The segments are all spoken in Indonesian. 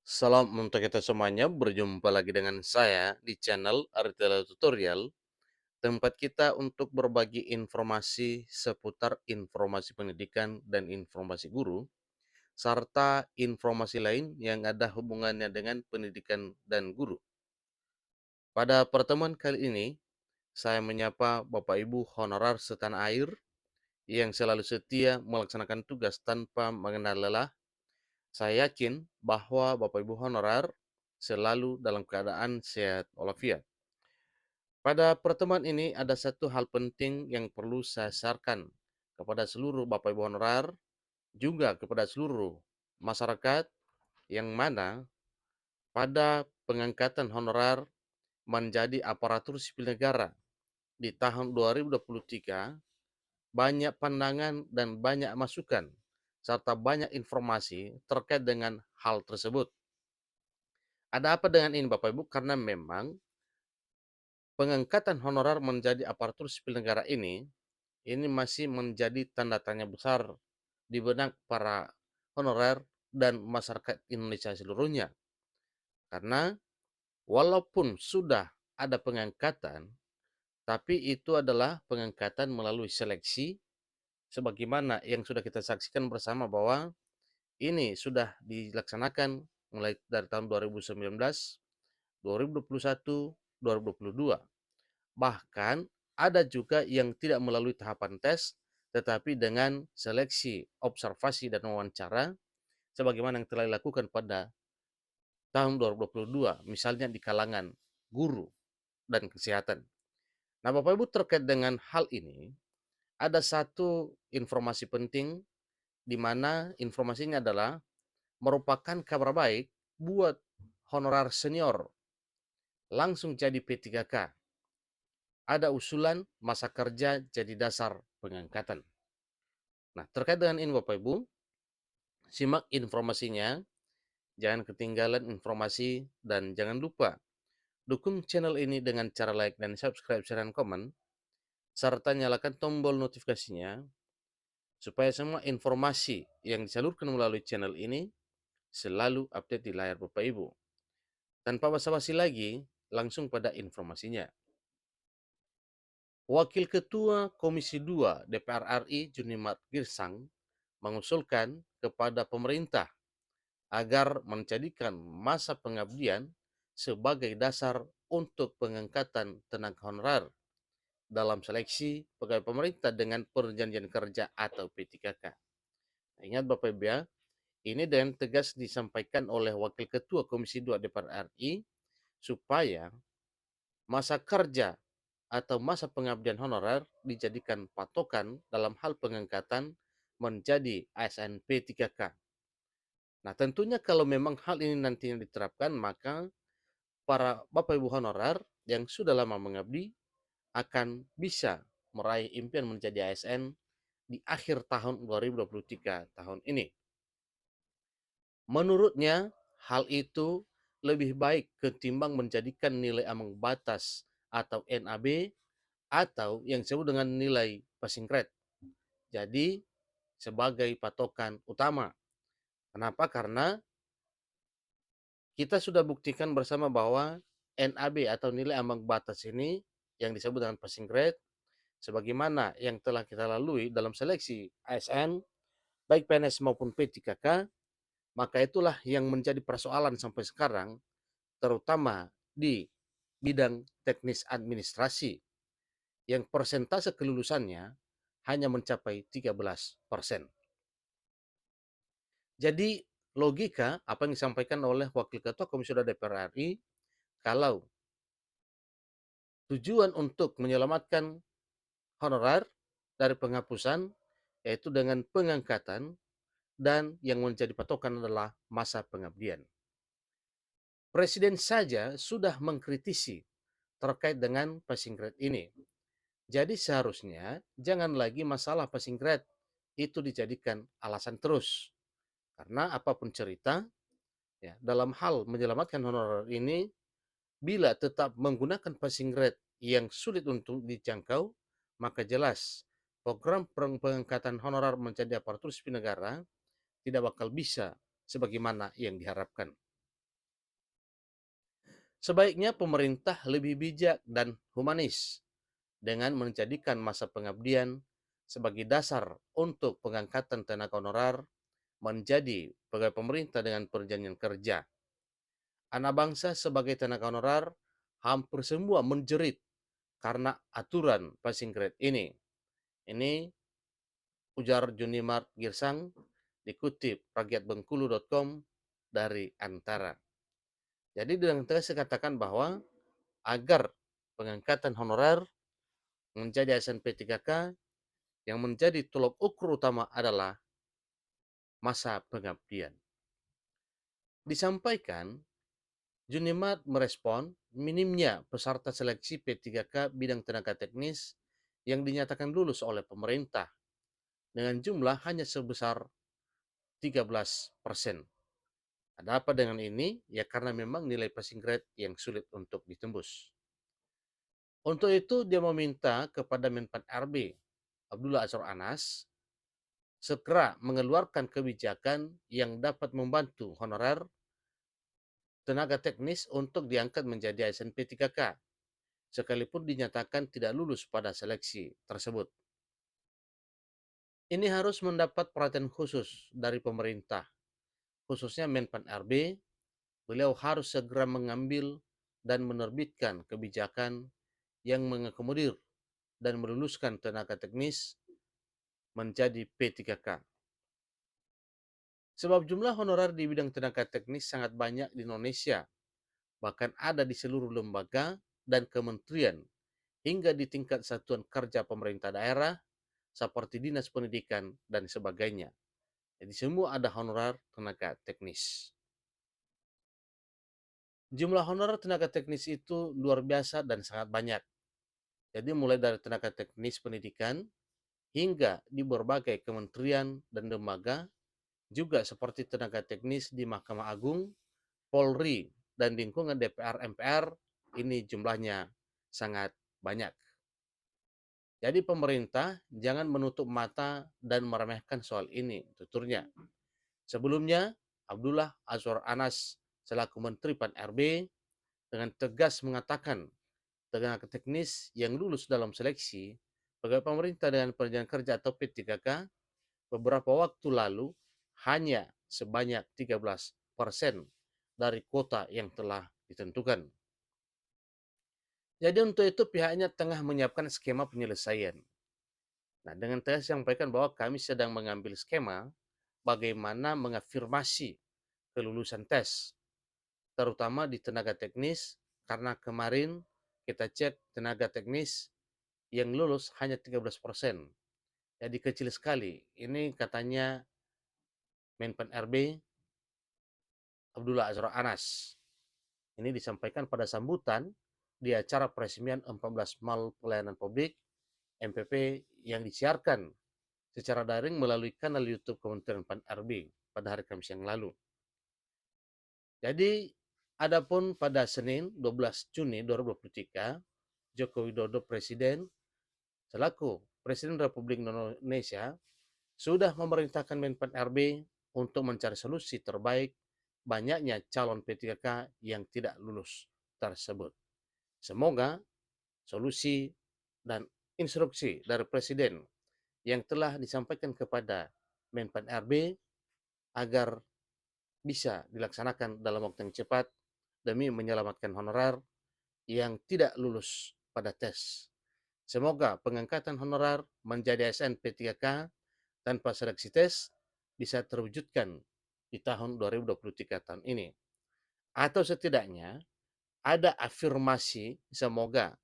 Salam untuk kita semuanya, berjumpa lagi dengan saya di channel Aritela Tutorial, tempat kita untuk berbagi informasi seputar informasi pendidikan dan informasi guru, serta informasi lain yang ada hubungannya dengan pendidikan dan guru. Pada pertemuan kali ini, saya menyapa Bapak Ibu honorer setanah air yang selalu setia melaksanakan tugas tanpa mengenal lelah. Saya yakin bahwa Bapak Ibu honorer selalu dalam keadaan sehat walafiat. Pada pertemuan ini ada satu hal penting yang perlu saya sarankan kepada seluruh Bapak Ibu honorer, juga kepada seluruh masyarakat yang mana pada pengangkatan honorer menjadi aparatur sipil negara di tahun 2023 banyak pandangan dan banyak masukan serta banyak informasi terkait dengan hal tersebut. Ada apa dengan ini Bapak Ibu? Karena memang pengangkatan honorer menjadi aparatur sipil negara ini masih menjadi tanda tanya besar di benak para honorer dan masyarakat Indonesia seluruhnya. Karena walaupun sudah ada pengangkatan, tapi itu adalah pengangkatan melalui seleksi, sebagaimana yang sudah kita saksikan bersama bahwa ini sudah dilaksanakan mulai dari tahun 2019, 2021, 2022. Bahkan ada juga yang tidak melalui tahapan tes, tetapi dengan seleksi, observasi, dan wawancara, sebagaimana yang telah dilakukan pada tahun 2022, misalnya di kalangan guru dan kesehatan. Nah, Bapak Ibu terkait dengan hal ini, ada satu informasi penting di mana informasinya adalah merupakan kabar baik buat honorer senior langsung jadi P3K. Ada usulan masa kerja jadi dasar pengangkatan. Nah, terkait dengan ini Bapak Ibu, simak informasinya, jangan ketinggalan informasi, dan jangan lupa dukung channel ini dengan cara like dan subscribe, share, dan komen, serta nyalakan tombol notifikasinya supaya semua informasi yang disalurkan melalui channel ini selalu update di layar Bapak Ibu. Tanpa basa-basi lagi, langsung pada informasinya. Wakil Ketua Komisi 2 DPR RI Junimat Girsang mengusulkan kepada pemerintah agar menjadikan masa pengabdian sebagai dasar untuk pengangkatan tenaga honorer dalam seleksi pegawai pemerintah dengan perjanjian kerja atau P3K. Ingat Bapak Ibu ya, ini dengan tegas disampaikan oleh Wakil Ketua Komisi 2 DPR RI supaya masa kerja atau masa pengabdian honorer dijadikan patokan dalam hal pengangkatan menjadi ASN P3K. Nah, tentunya kalau memang hal ini nantinya diterapkan, maka para Bapak Ibu honorer yang sudah lama mengabdi akan bisa meraih impian menjadi ASN di akhir tahun 2023 tahun ini. Menurutnya, hal itu lebih baik ketimbang menjadikan nilai ambang batas atau NAB atau yang disebut dengan nilai passing grade. Jadi, sebagai patokan utama. Kenapa? Karena kita sudah buktikan bersama bahwa NAB atau nilai ambang batas ini yang disebut dengan passing grade sebagaimana yang telah kita lalui dalam seleksi ASN baik PNS maupun P3K, maka itulah yang menjadi persoalan sampai sekarang terutama di bidang teknis administrasi yang persentase kelulusannya hanya mencapai 13%. Jadi logika apa yang disampaikan oleh Wakil Ketua Komisi 2 DPR RI, kalau tujuan untuk menyelamatkan honorer dari penghapusan yaitu dengan pengangkatan dan yang menjadi patokan adalah masa pengabdian. Presiden saja sudah mengkritisi terkait dengan passing grade ini. Jadi seharusnya jangan lagi masalah passing grade itu dijadikan alasan terus. Karena apapun cerita, ya, dalam hal menyelamatkan honorer ini, bila tetap menggunakan passing grade yang sulit untuk dijangkau, maka jelas program pengangkatan honorer menjadi aparatur sipil negara tidak bakal bisa sebagaimana yang diharapkan. Sebaiknya pemerintah lebih bijak dan humanis dengan menjadikan masa pengabdian sebagai dasar untuk pengangkatan tenaga honorer menjadi pegawai pemerintah dengan perjanjian kerja. Anak bangsa sebagai tenaga honorer hampir semua menjerit karena aturan passing grade ini. Ini ujar Junimart Girsang dikutip rakyatbengkulu.com dari Antara. Jadi dengan tegas saya katakan bahwa agar pengangkatan honorer menjadi ASN P3K yang menjadi tolok ukur utama adalah masa pengabdian. Disampaikan, Junimat merespon minimnya peserta seleksi P3K bidang tenaga teknis yang dinyatakan lulus oleh pemerintah dengan jumlah hanya sebesar 13%. Ada apa dengan ini? Ya karena memang nilai passing grade yang sulit untuk ditembus. Untuk itu dia meminta kepada Menpan RB Abdullah Azwar Anas segera mengeluarkan kebijakan yang dapat membantu honorer tenaga teknis untuk diangkat menjadi ASN P3K, sekalipun dinyatakan tidak lulus pada seleksi tersebut. Ini harus mendapat perhatian khusus dari pemerintah, khususnya Menpan RB. Beliau harus segera mengambil dan menerbitkan kebijakan yang mengakomodir dan meluluskan tenaga teknis menjadi P3K. Sebab jumlah honorer di bidang tenaga teknis sangat banyak di Indonesia, bahkan ada di seluruh lembaga dan kementerian, hingga di tingkat satuan kerja pemerintah daerah, seperti dinas pendidikan dan sebagainya. Jadi semua ada honorer tenaga teknis. Jumlah honorer tenaga teknis itu luar biasa dan sangat banyak. Jadi mulai dari tenaga teknis pendidikan hingga di berbagai kementerian dan lembaga, juga seperti tenaga teknis di Mahkamah Agung, Polri, dan lingkungan DPR MPR, ini jumlahnya sangat banyak. Jadi pemerintah jangan menutup mata dan meremehkan soal ini, tuturnya. Sebelumnya, Abdullah Azwar Anas selaku Menteri Pan RB dengan tegas mengatakan tenaga teknis yang lulus dalam seleksi pegawai pemerintah dengan perjanjian kerja atau P3K beberapa waktu lalu hanya sebanyak 13% dari kuota yang telah ditentukan. Jadi untuk itu pihaknya tengah menyiapkan skema penyelesaian. Nah, dengan tegas sampaikan bahwa kami sedang mengambil skema bagaimana mengafirmasi kelulusan tes, terutama di tenaga teknis, karena kemarin kita cek tenaga teknis yang lulus hanya 13%. Jadi kecil sekali. Ini katanya Menpan RB Abdullah Azwar Anas. Ini disampaikan pada sambutan di acara peresmian 14 Mal Pelayanan Publik MPP yang disiarkan secara daring melalui kanal YouTube Kementerian Pan RB pada hari Kamis yang lalu. Jadi, adapun pada Senin 12 Juni 2023, Joko Widodo Presiden selaku Presiden Republik Indonesia sudah memerintahkan Menpan RB untuk mencari solusi terbaik banyaknya calon P3K yang tidak lulus tersebut. Semoga solusi dan instruksi dari Presiden yang telah disampaikan kepada Menpan RB agar bisa dilaksanakan dalam waktu yang cepat demi menyelamatkan honorer yang tidak lulus pada tes. Semoga pengangkatan honorer menjadi ASN P3K tanpa seleksi tes bisa terwujudkan di tahun 2023 tahun ini. Atau setidaknya ada afirmasi semoga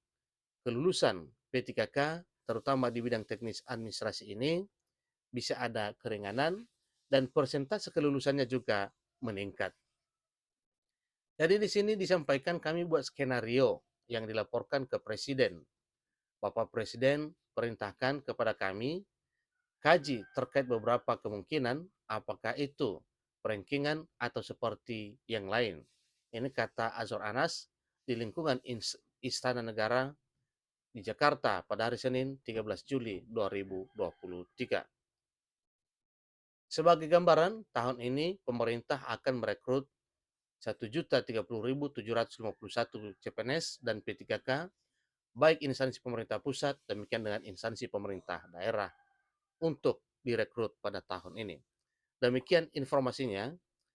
kelulusan P3K terutama di bidang teknis administrasi ini bisa ada keringanan dan persentase kelulusannya juga meningkat. Jadi di sini disampaikan kami buat skenario yang dilaporkan ke Presiden. Bapak Presiden perintahkan kepada kami kaji terkait beberapa kemungkinan apakah itu perankingan atau seperti yang lain. Ini kata Azwar Anas di lingkungan Istana Negara di Jakarta pada hari Senin 13 Juli 2023. Sebagai gambaran, tahun ini pemerintah akan merekrut 1.030.751 CPNS dan P3K, baik instansi pemerintah pusat, demikian dengan instansi pemerintah daerah, untuk direkrut pada tahun ini. Demikian informasinya.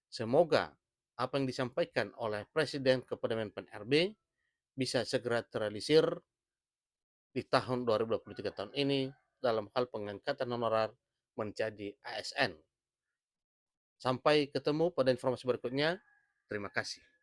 Semoga apa yang disampaikan oleh Presiden kepada Menpan RB bisa segera terrealisir di tahun 2023 tahun ini dalam hal pengangkatan honorer menjadi ASN. Sampai ketemu pada informasi berikutnya. Terima kasih.